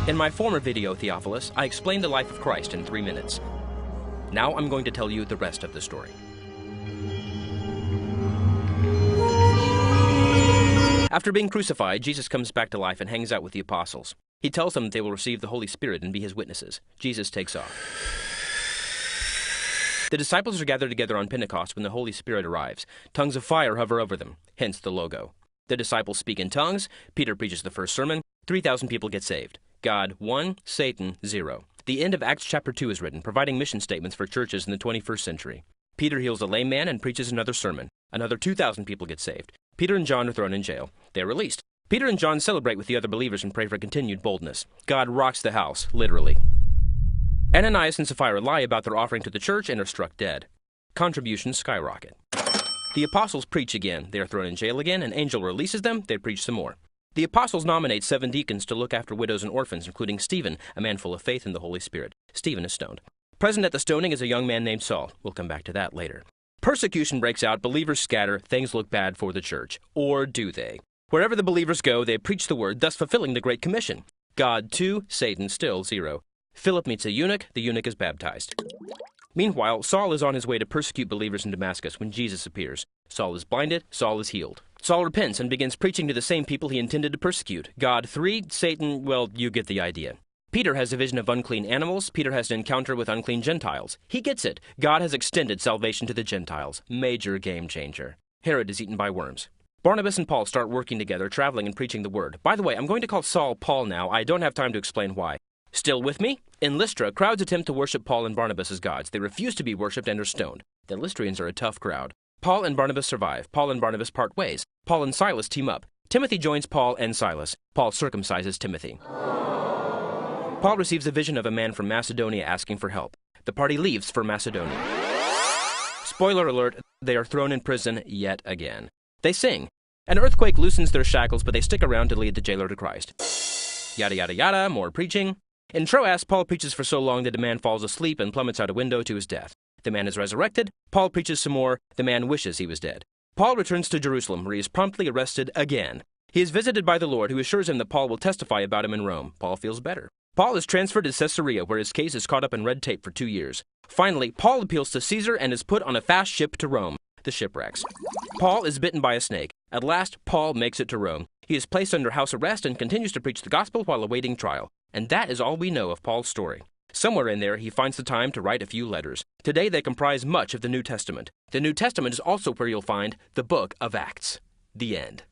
In my former video, Theophilus, I explained the life of Christ in 3 minutes. Now I'm going to tell you the rest of the story. After being crucified, Jesus comes back to life and hangs out with the apostles. He tells them that they will receive the Holy Spirit and be his witnesses. Jesus takes off. The disciples are gathered together on Pentecost when the Holy Spirit arrives. Tongues of fire hover over them, hence the logo. The disciples speak in tongues. Peter preaches the first sermon. 3,000 people get saved. God 1, Satan 0. The end of Acts chapter 2 is written, providing mission statements for churches in the 21st century. Peter heals a lame man and preaches another sermon. Another 2,000 people get saved. Peter and John are thrown in jail. They are released. Peter and John celebrate with the other believers and pray for continued boldness. God rocks the house, literally. Ananias and Sapphira lie about their offering to the church and are struck dead. Contributions skyrocket. The apostles preach again. They are thrown in jail again. An angel releases them. They preach some more. The apostles nominate 7 deacons to look after widows and orphans, including Stephen, a man full of faith in the Holy Spirit. Stephen is stoned. Present at the stoning is a young man named Saul. We'll come back to that later. Persecution breaks out, believers scatter, things look bad for the church. Or do they? Wherever the believers go, they preach the word, thus fulfilling the Great Commission. God 2, Satan still 0. Philip meets a eunuch, the eunuch is baptized. Meanwhile, Saul is on his way to persecute believers in Damascus when Jesus appears. Saul is blinded, Saul is healed. Saul repents and begins preaching to the same people he intended to persecute. God 3, Satan, well, you get the idea. Peter has a vision of unclean animals. Peter has an encounter with unclean Gentiles. He gets it. God has extended salvation to the Gentiles. Major game changer. Herod is eaten by worms. Barnabas and Paul start working together, traveling and preaching the word. By the way, I'm going to call Saul Paul now. I don't have time to explain why. Still with me? In Lystra, crowds attempt to worship Paul and Barnabas as gods. They refuse to be worshipped and are stoned. The Lystrians are a tough crowd. Paul and Barnabas survive. Paul and Barnabas part ways. Paul and Silas team up. Timothy joins Paul and Silas. Paul circumcises Timothy. Paul receives a vision of a man from Macedonia asking for help. The party leaves for Macedonia. Spoiler alert, they are thrown in prison yet again. They sing. An earthquake loosens their shackles, but they stick around to lead the jailer to Christ. Yada yada yada, more preaching. In Troas, Paul preaches for so long that a man falls asleep and plummets out a window to his death. The man is resurrected. Paul preaches some more. The man wishes he was dead. Paul returns to Jerusalem, where he is promptly arrested again. He is visited by the Lord, who assures him that Paul will testify about him in Rome. Paul feels better. Paul is transferred to Caesarea, where his case is caught up in red tape for 2 years. Finally, Paul appeals to Caesar and is put on a fast ship to Rome. The shipwrecks. Paul is bitten by a snake. At last, Paul makes it to Rome. He is placed under house arrest and continues to preach the gospel while awaiting trial. And that is all we know of Paul's story. Somewhere in there, he finds the time to write a few letters. Today, they comprise much of the New Testament. The New Testament is also where you'll find the book of Acts. The end.